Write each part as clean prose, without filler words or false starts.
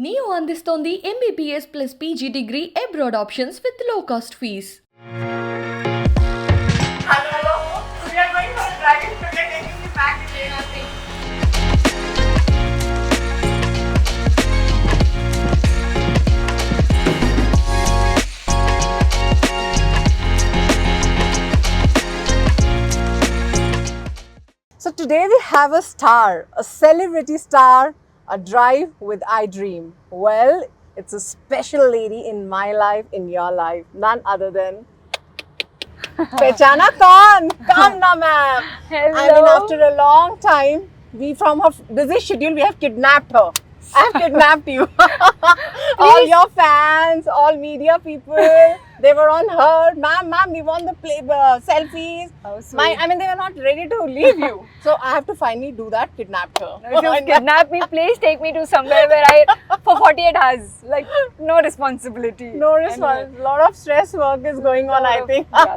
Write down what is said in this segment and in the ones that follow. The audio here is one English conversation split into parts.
Neo అందిస్తోంది MBBS plus PG degree abroad options with low cost fees. Hello, we are going for a driving today, taking you back in Neha. So today we have a star, a celebrity star, a drive with iDream. Well, it's a special lady in my life, in your life, none other than Pehchana Kaun, Kamna ma'am. Hello. I mean, after a long time, we from her busy schedule, we have kidnapped her. I have kidnapped you. All your fans, all media people, they were on her. Ma'am, we want the selfies. How sweet. I mean, they were not ready to leave you. So I have to finally do that, kidnap her. If you kidnap me, please take me to somewhere where for 48 hours, like no responsibility. No response. Anyway. Lot of stress work is going on, I think. Yeah,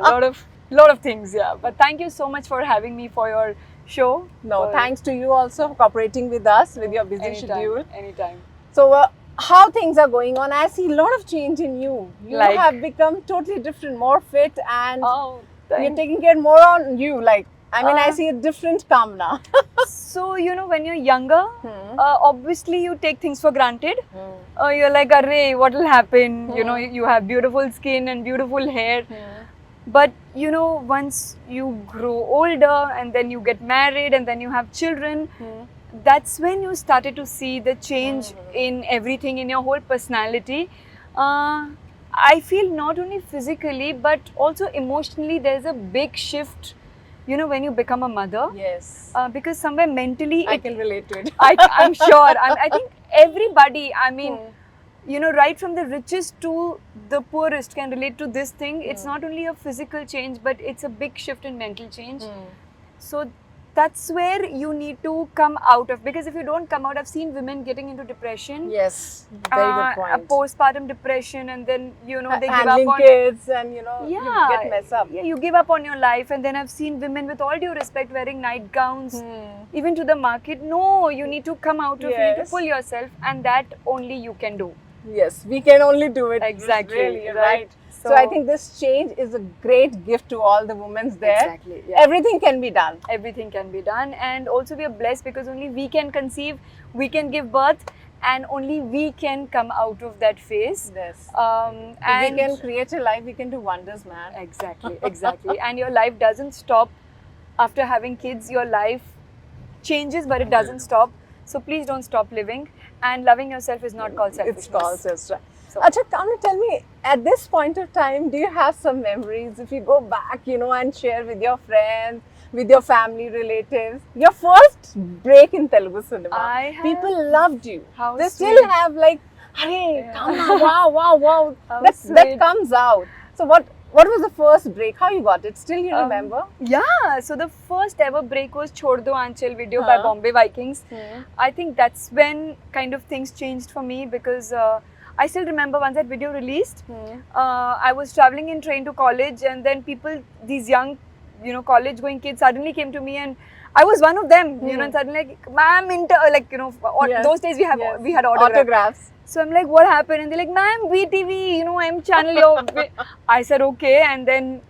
lot of things, yeah. But thank you so much for having me for your show. No, thanks to you also for cooperating with us with your busy schedule. Anytime. So, how things are going on? I see a lot of change in you. You Like? have become totally different, more fit, and Oh, you're taking care more on you. Like, I mean, I see a different Kamna. So, when you're younger, obviously you take things for granted. You're like, array, what will happen? You have beautiful skin and beautiful hair. But, once you grow older and then you get married and then you have children, that's when you started to see the change in everything, in your whole personality. I feel not only physically but also emotionally there's a big shift, when you become a mother. Yes. Because somewhere mentally, I can relate to it. I'm sure. I think everybody, right from the richest to the poorest can relate to this thing. It's not only a physical change, but it's a big shift in mental change. So that's where you need to come out of, because if you don't come out, I've seen women getting into depression. Yes, very good point. A postpartum depression, and then they give handling up on kids, and you get messed up. Yeah, you give up on your life, and then I've seen women, with all due respect, wearing nightgowns, even to the market. No, you need to come out of it, you need to pull yourself, and that only you can do. Yes, we can only do it. Exactly, really, right? So I think this change is a great gift to all the women there. Exactly. Yeah. Everything can be done. Everything can be done, and also we are blessed because only we can conceive, we can give birth, and only we can come out of that phase. Yes. And we can create a life, we can do wonders, man. Exactly. And your life doesn't stop after having kids. Your life changes, but it doesn't stop. So please don't stop living. And loving yourself is not called selfishness. It's called selfishness. So, Acha, Kamna, tell me, at this point of time, do you have some memories? If you go back, and share with your friends, with your family, relatives, your first break in Telugu cinema. People loved you. How they sweet. still have like, hey, Kamna, wow. That comes out. So what was the first break? How you got it? Still you remember? Yeah. So the first ever break was Chhod Do Aanchal video by Bombay Vikings. I think that's when kind of things changed for me, because I still remember once that video released, I was traveling in train to college, and then people, these young, college going kids suddenly came to me, and I was one of them, and suddenly like, ma'am, those days we had autographs. So I'm like, what happened? And they're like, ma'am, VTV, I'm channel your. I said, okay. And then,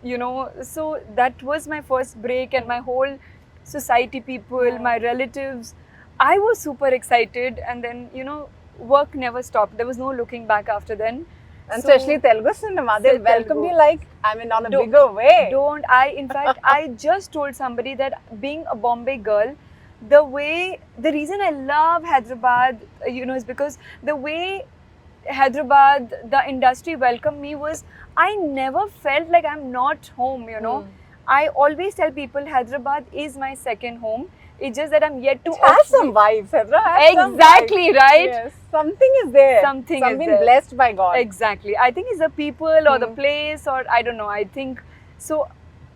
so that was my first break, and my whole society people, my relatives, I was super excited. And then, work never stopped. There was no looking back after then. And especially Telugu cinema, they welcome you like, on a bigger way. In fact, I just told somebody that being a Bombay girl, the reason I love Hyderabad, is because the way Hyderabad, the industry welcomed me was, I never felt like I'm not home, I always tell people Hyderabad is my second home. It's just that I'm yet to... It has some vibes, Hyderabad. Exactly, right? Yes. Something is there. Something is been there. Blessed by God. Exactly. I think it's the people or the place, or I don't know. I think so.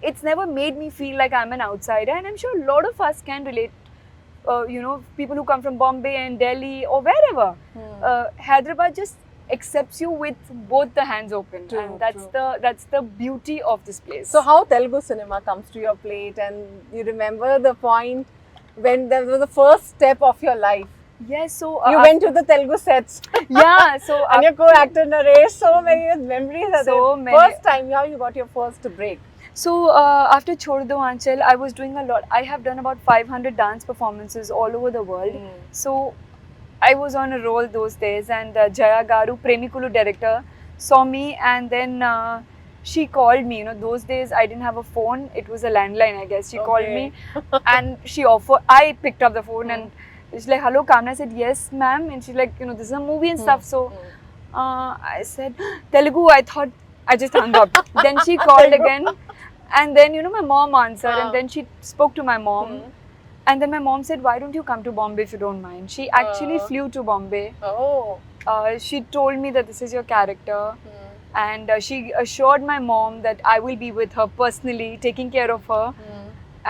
It's never made me feel like I'm an outsider, and I'm sure a lot of us can relate. People who come from Bombay and Delhi or wherever. Hyderabad just accepts you with both the hands open. True, and that's the beauty of this place. So how Telugu cinema comes to your plate, and you remember the point when there was the first step of your life Yes, so You went to the Telugu sets. yeah, so And your co-actor Naresh, so many memories are So there. many. First time, how you got your first break? So after Chhod Do Aanchal, I was doing a lot. I have done about 500 dance performances all over the world. So I was on a roll those days, and Jaya Garu, Premikulu director, saw me, and then she called me. You know, those days I didn't have a phone; it was a landline, I guess. She called me, and she offered. I picked up the phone, and she's like, "Hello, Kamna." I said, "Yes, ma'am," and she's like, "You know, this is a movie and stuff." So I said, "Telugu." I thought I just hung up. Then she called again, and then you know my mom answered, and then she spoke to my mom. And then my mom said, "Why don't you come to Bombay if you don't mind?" She actually flew to Bombay. Oh. She told me that this is your character. And she assured my mom that I will be with her personally, taking care of her.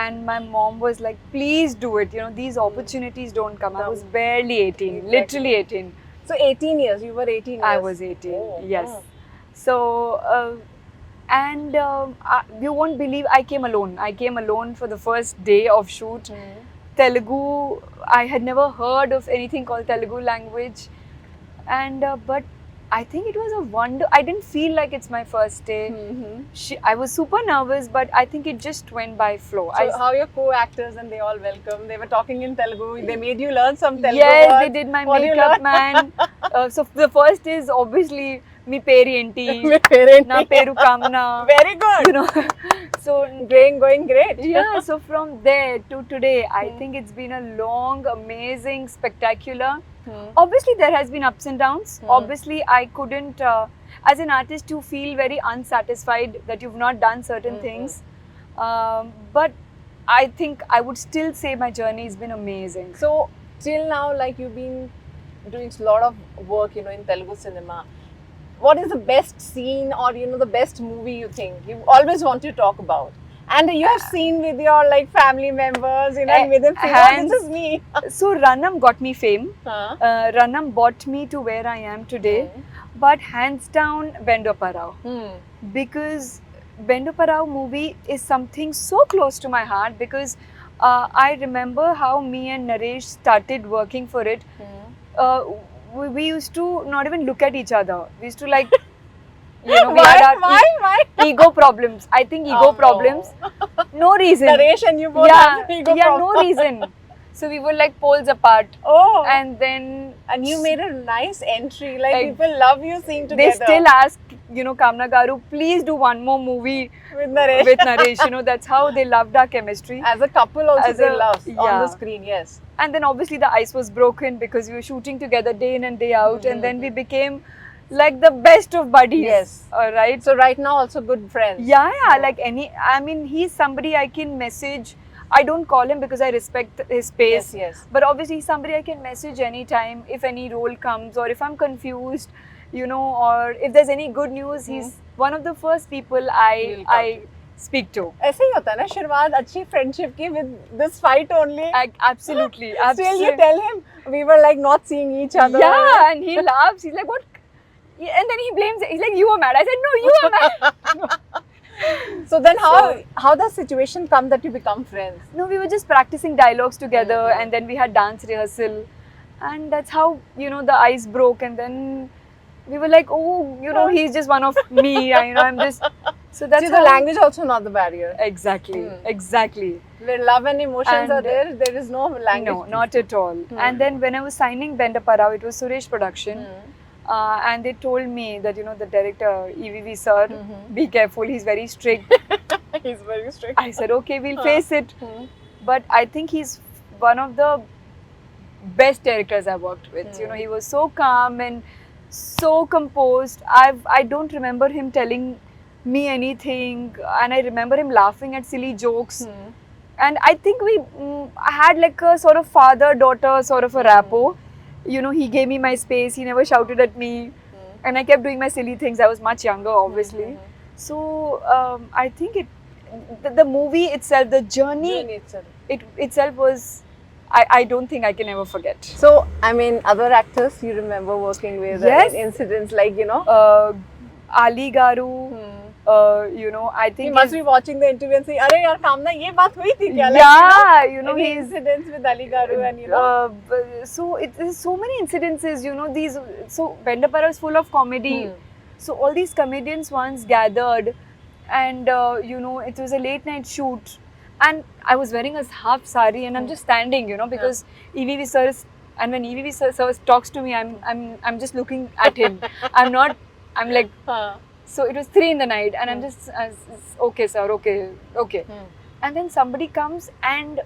And my mom was like, "Please do it. You know, these opportunities don't come." I was barely 18, literally 18. So 18 years, you were 18 years. I was 18, Oh, yes. So, you won't believe I came alone. I came alone for the first day of shoot. Telugu, I had never heard of anything called Telugu language. And, but I think it was a wonder. I didn't feel like it's my first day. I was super nervous, but I think it just went by flow. So how your co-actors and they all welcome? They were talking in Telugu. They made you learn some Telugu Yes, words. they did my What do you makeup learn? man. So the first is obviously me peri enti, My parent. na peru Kamna. Very good. You know, so Going great. yeah. So from there to today, I think it's been a long, amazing, spectacular. Obviously, there has been ups and downs. Obviously, I couldn't, as an artist, you feel very unsatisfied that you've not done certain things. But I think I would still say my journey has been amazing. So till now, like you've been doing a lot of work, you know, in Telugu cinema. What is the best scene or you know the best movie you think you always want to talk about? And you have seen with your like family members, you know, and with them say, "Oh, this is me." So Ranam got me fame. Ranam brought me to where I am today. But hands down, Bendo Parao. Because Bendo Parao movie is something so close to my heart because I remember how me and Naresh started working for it. We used to not even look at each other. We used to like, you know, we had our Why? ego problems. I think ego problems. No reason. Naresh and you both have ego no problems. reason. So we were like poles apart. Oh. And then And you made a nice entry. Like Like, people love you seeing together. they still ask, you know, Kamna Garu, please do one more movie with Naresh. with Naresh. You know, that's how they loved our chemistry. As a couple also As they a- love on yeah. the screen, yes. And then obviously the ice was broken because we were shooting together day in and day out. And then we became like the best of buddies. Yes. Right? So right now also good friends. Yeah, like I mean, he's somebody I can message. I don't call him because I respect his space. Yes. But obviously, he's somebody I can message anytime if any role comes or if I'm confused, you know, or if there's any good news. He's one of the first people You'll come I speak to. ऐसे ही होता है ना शुरुआत अच्छी friendship की with this fight only. Absolutely. Still you tell him we were like not seeing each other. Yeah, and he laughs. He's like, "What?" And then he blames. He's like, "You were mad." I said, "No, you were mad." So then how does situation come that you become friends? No, we were just practicing dialogues together, and then we had dance rehearsal, and that's how, you know, the ice broke, and then we were like, "Oh, you know, he's just one of me." You know, I'm just. So that's See, how the language also not the barrier. Exactly, exactly. Where love and emotions And are there is no language. No, not at all. And then when I was signing Benda Parao, it was Suresh production. And they told me that, you know, the director, EVV sir, be careful, he's very strict. He's very strict. I said, okay, we'll face it. But I think he's one of the best directors I've worked with. You know, he was so calm and so composed. I don't remember him telling me anything, and I remember him laughing at silly jokes. And I think we had like a sort of father-daughter sort of a rapport. You know, he gave me my space, he never shouted at me, and I kept doing my silly things. I was much younger, obviously. So I think the movie itself, the journey itself. it itself was, I don't think I can ever forget. So, I mean, other actors you remember working with? Yes. Incidents like, you know? Ali Garu, I He think must be watching the interview and saying, "Arey yaar, Kamna, ye baat hui thi kya?" yeah, any he's incidents with Ali Garu and so there's so many incidences, these, so Bendapara is full of comedy. So all these comedians once gathered, and it was a late night shoot, and I was wearing a half sari, and I'm just standing, because EVV sir is, and when EVV sir talks to me, I'm just looking at him. I'm like, so it was 3 in the night, and I'm just okay sir, okay. And then somebody comes, and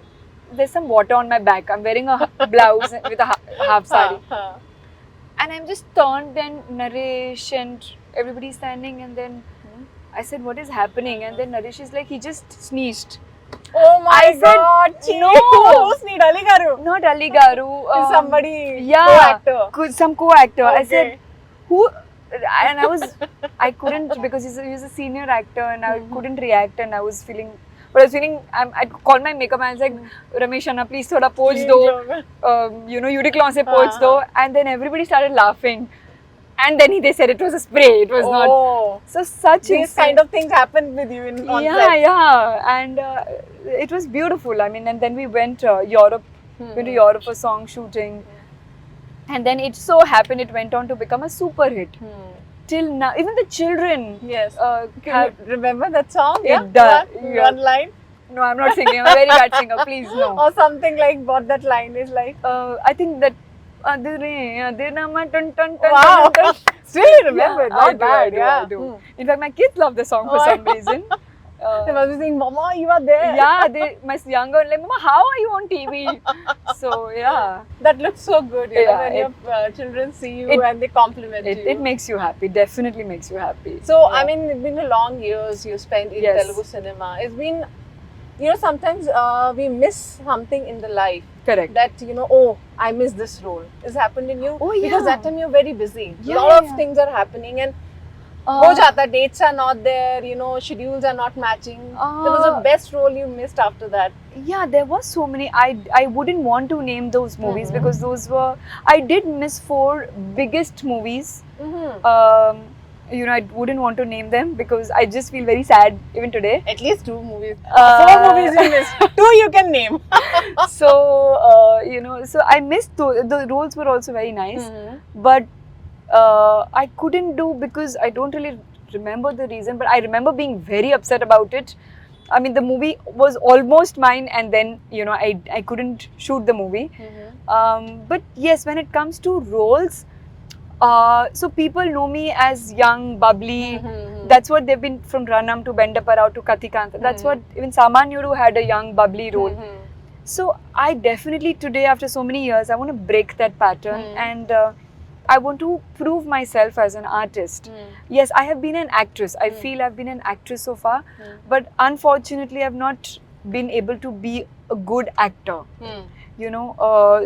there's some water on my back. I'm wearing a blouse with a half sari. And I'm just turned, and Naresh and everybody standing, and then I said, what is happening? And then Naresh is like, he just sneezed. Oh my I said, God! no. Who's need Ali Garu? Not Ali Garu. Somebody co-actor. Some co-actor. Okay. I said, who? And I couldn't, because he's a senior actor, and I couldn't react, and I was feeling, I called my makeup man, I was like, Ramesh Anna, please thoda pose do, Uniqlo se pose do, and then everybody started laughing. And then they said it was a spray, it was not. So these kind of things happened with you in on set. Yeah, and it was beautiful. I mean, and then we went Europe, for song shooting, and then it so happened it went on to become a super hit. Till now, even the children. Yes. Can you remember that song? One line. No, I'm not singing. I'm a very bad singer. Please no. Or something like what that line is like. I think that. Wow. Still you remember? Not bad. I do. In fact, my kids love the song for some reason. They must be saying, "Mama, you are there." Yeah, my younger like, "Mama, how are you on TV?" So yeah, that looks so good. When your children see you and they compliment you. It makes you happy. Definitely makes you happy. So I mean, it's been a long years you spent in Telugu cinema. It's been, sometimes we miss something in the life. Correct. That oh, I miss this role. It's happened in you. Oh yeah. Because that time you're very busy. Yeah, lot of things are happening and. Ho jata, dates are not there, schedules are not matching. There was a best role you missed after that. Yeah, there was so many. I wouldn't want to name those movies because those were. I did miss 4 biggest movies. I wouldn't want to name them because I just feel very sad even today. At least 2 movies. 4 movies you missed. 2 you can name. So so I missed the roles were also very nice, but. I couldn't do because I don't really remember the reason, but I remember being very upset about it. I mean, the movie was almost mine, and then I couldn't shoot the movie. But yes, when it comes to roles, so people know me as young, bubbly. That's what they've been from Ranam to Bendapara to Kathikanta. That's what even Samanyuru had a young, bubbly role. So I definitely today, after so many years, I want to break that pattern and. I want to prove myself as an artist. Yes, I have been an actress. I feel I've been an actress so far, but unfortunately, I've not been able to be a good actor.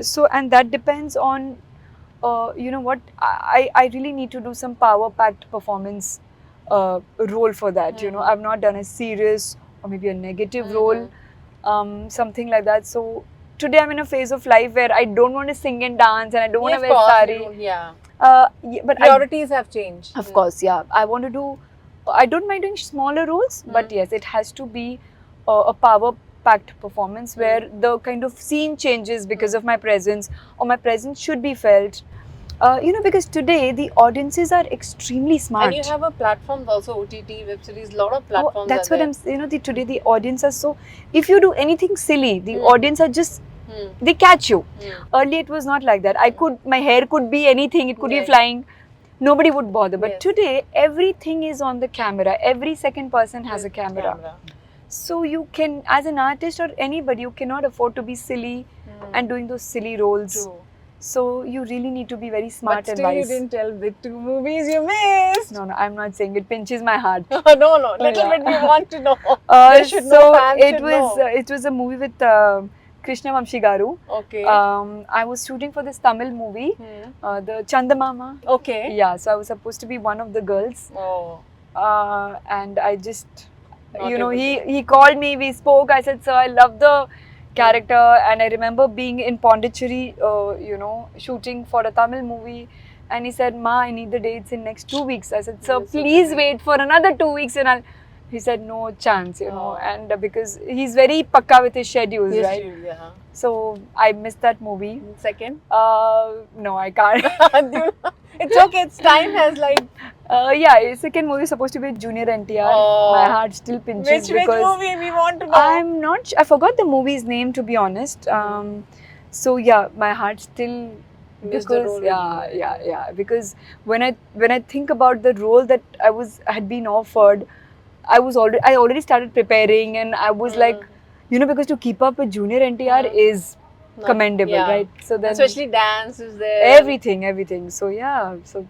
So and that depends on, what I really need to do some power-packed performance role for that. I've not done a serious or maybe a negative role, something like that. So. Today I'm in a phase of life where I don't want to sing and dance and I don't want to wear sari. But priorities have changed. Of course, yeah. I want to do, I don't mind doing smaller roles, but yes, it has to be a power-packed performance where the kind of scene changes because of my presence, or my presence should be felt. Because today the audiences are extremely smart. And you have a platform also, OTT, web series, lot of platforms. That's what I'm saying. Today the audience are so, if you do anything silly, the audience are just, they catch you. Earlier it was not like that. My hair could be anything, it could be flying. Nobody would bother. But today, everything is on the camera. Every second person has a camera. So you can, as an artist or anybody, you cannot afford to be silly and doing those silly roles. True. So you really need to be very smart and wise. But still you didn't tell the 2 movies you missed. No, I'm not saying it pinches my heart. No, little bit we want to know. They should know, fans should know. It was a movie with Krishna Vamshi Garu. Okay. I was shooting for this Tamil movie, the Chandamama. Okay. Yeah, so I was supposed to be one of the girls. Oh. And I just, he called me, we spoke. I said, sir, I love the character. And I remember being in Pondicherry, shooting for a Tamil movie. And he said, "Ma, I need the dates in next 2 weeks." I said, "Sir, You're so please busy. wait for another 2 weeks." And he said, "No chance, Oh. And because he's very pakka with his schedules, Yes, right? dude, yeah. So I missed that movie. Second? No, I can't. It's okay. It's time has like. Yeah, second movie is supposed to be Jr.NTR. Oh. My heart still pinches Which because movie we want to know? I'm not. I forgot the movie's name, to be honest. So yeah, my heart still. Missed the role with Yeah. Because when I think about the role that I had been offered, I already started preparing, and I was like, because to keep up with Jr.NTR is commendable, yeah. right? So then Especially dance is there. everything. So yeah, so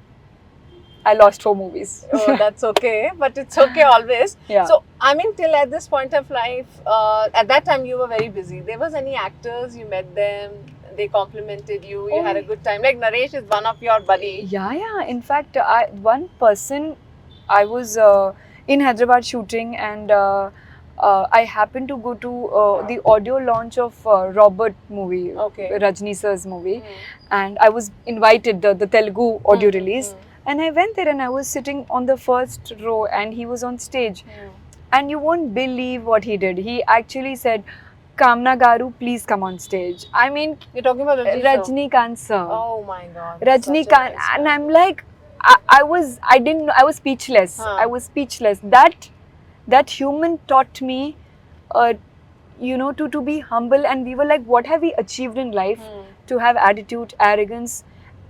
I lost 4 movies. Oh, that's okay, but it's okay always. Yeah. So, I mean, till at this point of life, at that time you were very busy. There was any actors, you met them, they complimented you, you had a good time. Like Naresh is one of your buddy. Yeah. In fact, one person, I was in Hyderabad shooting, and I happened to go to the audio launch of Robert movie, Okay. Rajni sir's movie, and I was invited the Telugu audio release. And I went there and I was sitting on the first row and he was on stage. And you won't believe what he did. He actually said, "Kamna Garu, please come on stage." I mean, You're talking about Rajnikant sir. Oh my God. Rajnikant. Nice And man. I'm like, I was speechless. Huh. I was speechless. That human taught me, to be humble. And we were like, what have we achieved in life to have attitude, arrogance?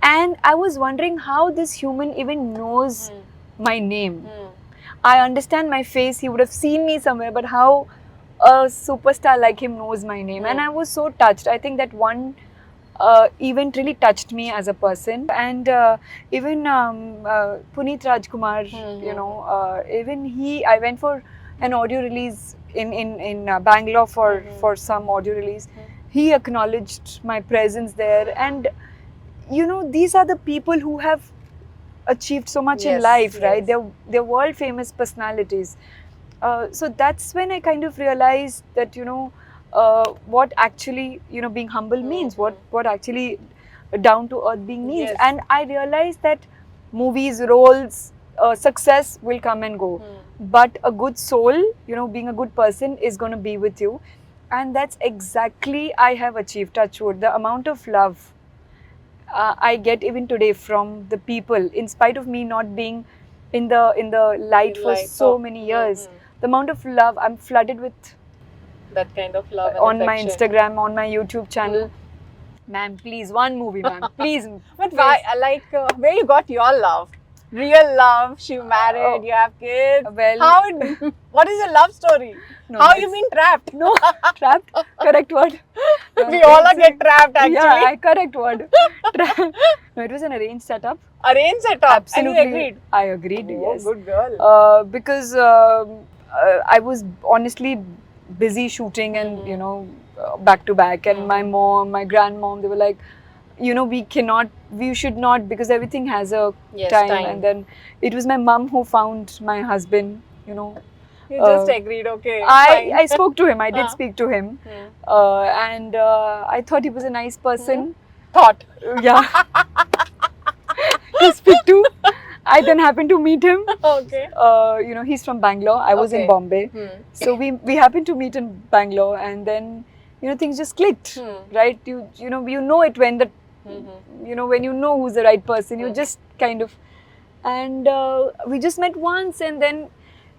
And I was wondering how this human even knows my name. I understand my face, he would have seen me somewhere, but how a superstar like him knows my name? And I was so touched. I think that one event really touched me as a person. And even Puneet Rajkumar, even I went for an audio release in Bangalore for some audio release. He acknowledged my presence there, and these are the people who have achieved so much in life, right? They're world famous personalities. So that's when I kind of realized that what actually being humble means, what actually down to earth being means. Yes. And I realized that movies, roles, success will come and go, but a good soul, being a good person is going to be with you. And that's exactly I have achieved. Touch wood, the amount of love I get even today from the people, in spite of me not being in the light for so many years. The amount of love I'm flooded with That kind of love and on my affection. Instagram, on my YouTube channel. Ma'am, please, one movie, ma'am, please. But why, where you got your love? Real love, she married, you have kids. Well, what is your love story? No, How you been trapped? No, trapped. Correct word. We all get trapped actually. Yeah, correct word. No, it was an arranged setup. Arranged setup. Absolutely. And you agreed? I agreed. Oh, Yes. good girl. Because I was honestly busy shooting and back to back, and my mom, my grandmom, they were like, we should not, because everything has a time. And then it was my mom who found my husband. You just agreed, okay. I spoke to him. I did speak to him, and I thought he was a nice person. Thought. Yeah. To speak to. I then happened to meet him. Okay. He's from Bangalore. I was in Bombay. So we happened to meet in Bangalore, and then things just clicked, right? You know it when when you know who's the right person. You just kind of, and we just met once, and then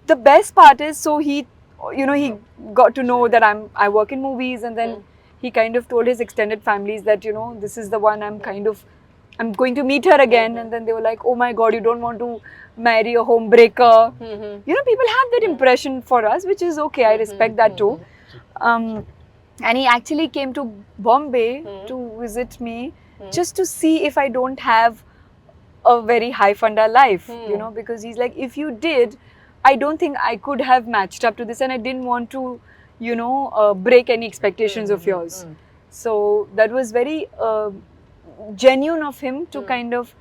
the best part is, so he got to know that I work in movies, and then he kind of told his extended families that this is the one I'm going to meet her again. And then they were like, oh my God, you don't want to marry a home breaker. People have that impression for us, which is okay. I respect that too. And he actually came to Bombay to visit me, just to see if I don't have a very high funda life, because he's like, if you did, I don't think I could have matched up to this, and I didn't want to, break any expectations of yours. So that was very genuine of him to kind of,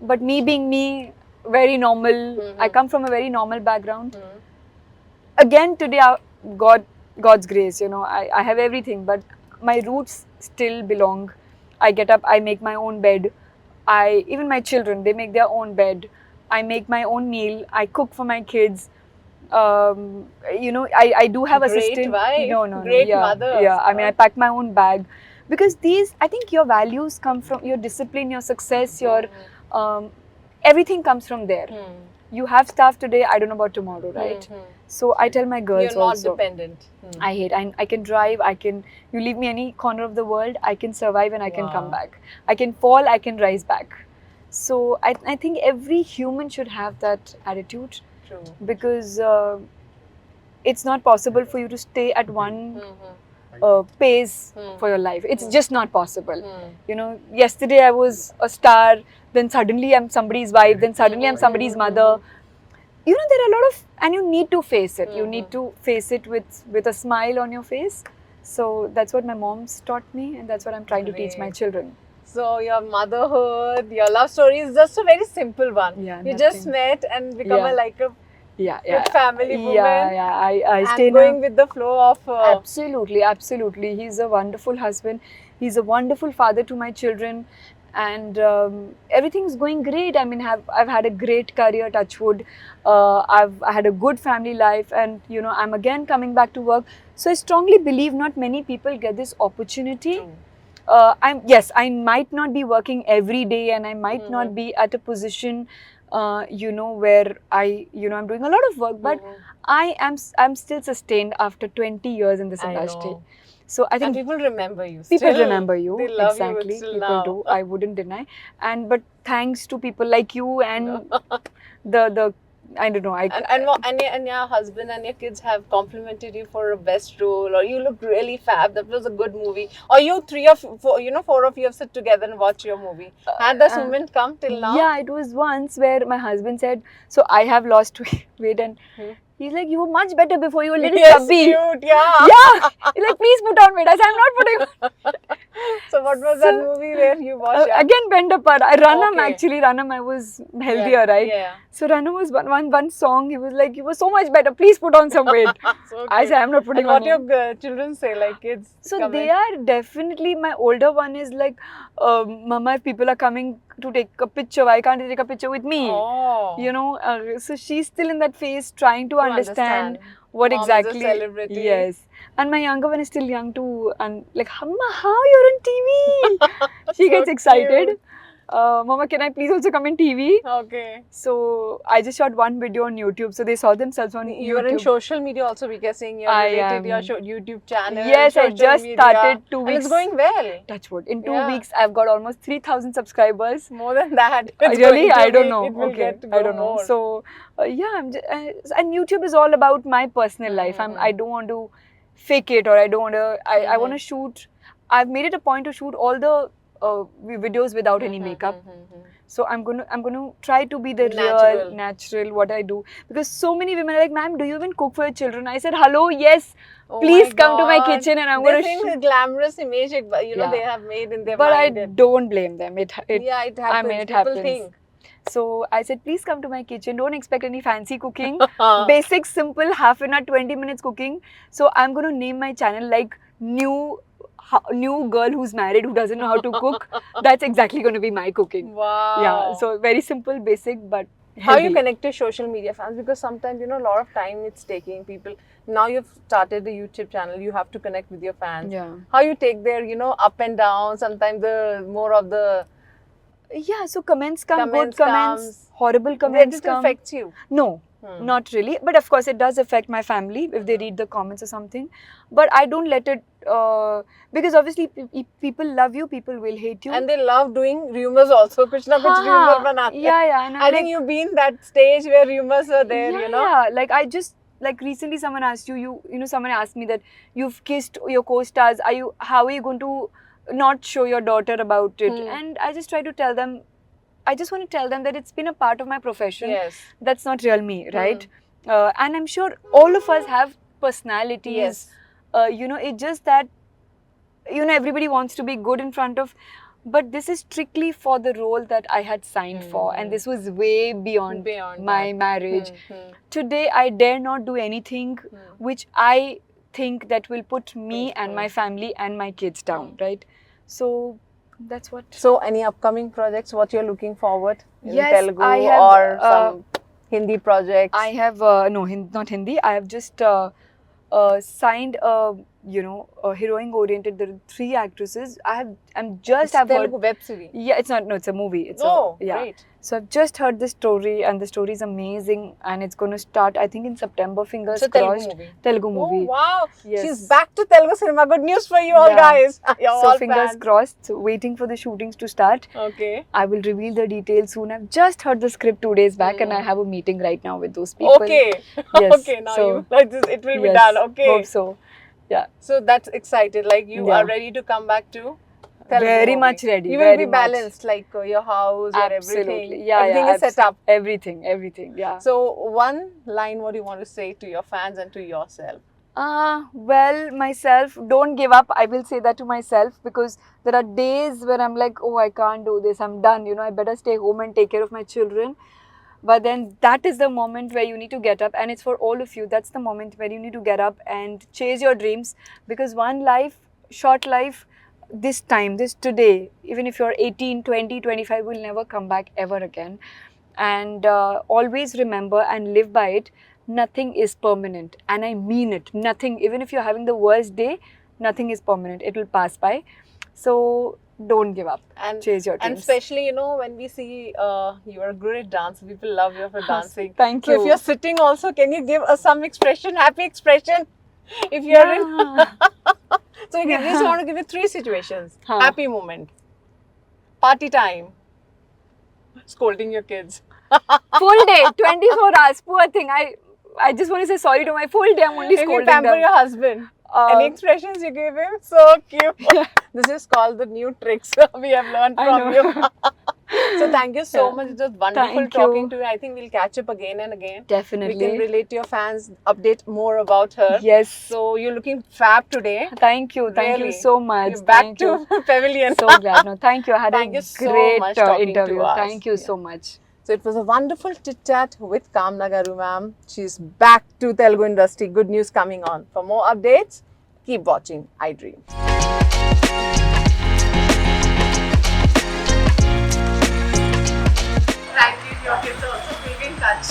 but me being me, very normal. I come from a very normal background. Again, today, God's grace, I have everything, but my roots still belong. I get up, I make my own bed. Even my children, they make their own bed. I make my own meal. I cook for my kids. I do have Great assistant. wife, No, great yeah, mother. yeah. I mean, I pack my own bag because I think your values come from your discipline, your success, your um, everything comes from there. You have stuff today, I don't know about tomorrow, right? So I tell my girls You're not also. dependent. I hate. I can drive. You leave me any corner of the world, I can survive and I can come Wow. back. I can fall, I can rise back. So I think every human should have that attitude True. because it's not possible for you to stay at one pace for your life. It's just not possible. You know, yesterday I was a star, then suddenly I'm somebody's wife, then suddenly I'm somebody's mother. You know, there are a lot of, and you need to face it. You need to face it with a smile on your face. So that's what my mom's taught me, and that's what I'm trying to teach my Great. children. So your motherhood, your love story is just a very simple one. Yeah, You just nothing. met and become Yeah. like a Yeah, good family woman. Yeah. I stay And going with the flow of Absolutely. He's a wonderful husband. He's a wonderful father to my children, and everything's going great. I mean, I've had a great career, touch wood. I had a good family life, and you know, I'm again coming back to work. So I strongly believe not many people get this opportunity. True. I might not be working every day, and I might not be at a position, where I'm doing a lot of work, but I'm still sustained after 20 years in this I industry. know. So I And think people remember you. people still. remember you. They love Exactly. you still People now. do. I wouldn't deny. But thanks to people like you and the I don't know. And your husband and your kids have complimented you for a best role, or you look really fab. That was a good movie. Or you four of you have sit together and watch your movie. Had this moment come till now? Yeah, it was once where my husband said, so I have lost weight, and he's like, you were much better before, you were a little chubby. Cute, yeah. Yeah. He's like, please put on weight. I said, I'm not putting on. So what was that movie where you watched? Again, bent apart. Ranam, Okay. actually, Ranam, I was healthier, right? Yeah. So Ranam was one song, he was like, you were so much better, please put on some weight. So I cute. said, I'm not putting And what on. your children say, like kids? So comment? they are definitely, my older one is like, Mama, if people are coming to take a picture, why can't they take a picture with me? Oh. You know, so she's still in that phase trying to understand what Mom exactly. is a celebrity. Yes. And my younger one is still young too, and like, Amma, how you're on TV? She So gets excited. cute. Mama, can I please also come in TV? Okay. So I just shot one video on YouTube, so they saw themselves on YouTube. You are in social media also, we can saying you're related to your YouTube channel. Yes, I just started 2 weeks. And it's going well. Touch wood. In 2 weeks, I've got almost 3,000 subscribers. More than that. Really? I don't know. It will Okay. get to go I don't know. more. So, and YouTube is all about my personal life. I don't want to fake it, or I don't want to. I want to shoot. I've made it a point to shoot all the videos without any makeup. So I'm gonna try to be the real, natural what I do, because so many women are like, ma'am, do you even cook for your children? I said, hello, yes, please come to my kitchen, and I'm gonna shoot. The glamorous image, they have made in their mind. But I don't blame them. It happens. I mean, it People happens. Think. So I said, please come to my kitchen. Don't expect any fancy cooking. Basic, simple, half an hour, 20 minutes cooking. So I'm going to name my channel like new girl who's married who doesn't know how to cook. That's exactly going to be my cooking. Wow. Yeah. So very simple, basic, but healthy. How you connect to social media fans? Because sometimes, a lot of time it's taking people. Now you've started the YouTube channel, you have to connect with your fans. Yeah. How you take their, up and down, sometimes the more of the... Yeah, so comments come, good comments, horrible comments come. Did it affect you? No, not really. But of course, it does affect my family if they read the comments or something. But I don't let it, because obviously people love you, people will hate you. And they love doing rumors also. Kuch na kuch rumor banate. Yeah. And I think you've been that stage where rumors are there, Yeah, like recently someone asked someone asked me that you've kissed your co-stars. How are you going to not show your daughter about it? And I just try to tell them, I just want to tell them that it's been a part of my profession. Yes. That's not real me, right? And I'm sure all of us have personalities. Yes. It's just that, everybody wants to be good in front of, but this is strictly for the role that I had signed for, and this was way beyond my marriage. Today, I dare not do anything which I think that will put me and my family and my kids down, right? So that's what. So, any upcoming projects? What you're looking forward in Yes, Telugu I have, or some Hindi projects? I have no, not Hindi. I have just signed a a heroine oriented. There are 3 actresses. I'm just It's have Telugu heard. web series. Yeah, it's not. No, it's a movie. It's Oh, yeah. great. So I've just heard the story, and the story is amazing, and it's going to start, I think, in September. Fingers It's a Telugu crossed. movie. Telugu Oh, movie. wow. Yes. She's back to Telugu cinema. Good news for you all, Yeah. guys. You're So all fingers fans. crossed. So waiting for the shootings to start. Okay. I will reveal the details soon. I've just heard the script 2 days back, and I have a meeting right now with those people. Okay. Yes. Okay. Now So, it will be yes, done. Okay. hope so. Yeah. So that's excited. Like you Yeah. are ready to come back to Telugu Very movie. much ready, You will very be much. balanced, like your house, your Absolutely. everything. Yeah, Everything yeah. is set up. Everything. Yeah. So one line, what do you want to say to your fans and to yourself? Well, myself, don't give up. I will say that to myself, because there are days where I'm like, oh, I can't do this. I'm done. I better stay home and take care of my children. But then that is the moment where you need to get up, and it's for all of you. That's the moment where you need to get up and chase your dreams, because one life, short life, this time, this today, even if you're 18, 20, 25, will never come back ever again. And always remember and live by it. Nothing is permanent, and I mean it. Nothing, even if you're having the worst day, nothing is permanent. It will pass by. So don't give up and chase your dreams. And especially, when we see you are good at dance, people love you for dancing. Thank So you. if you're sitting also, can you give us some expression, happy expression? If you're in, so we just want to give you 3 situations. Huh. Happy moment, party time, scolding your kids. Full day, 24 hours, poor thing. I just want to say sorry to my full day. I'm only If you scolding pamper them. your husband, any expressions you give him? So cute. This is called the new tricks we have learned I from know. you. So thank you so Yeah. much. It was wonderful Thank talking you. to you. I think we'll catch up again and again. Definitely. We can relate to your fans, update more about her. Yes. So you're looking fab today. Thank you. Thank Really. you so much. You're back Thank to you. Pavilion. So glad. No, thank you. I had Thank a you so great much talking to interview. us. Thank you Yeah. so much. So it was a wonderful chit chat with Kamna Garu ma'am. She's back to Telugu industry. Good news coming on. For more updates, keep watching iDream. Frankly, your kids are also big in touch.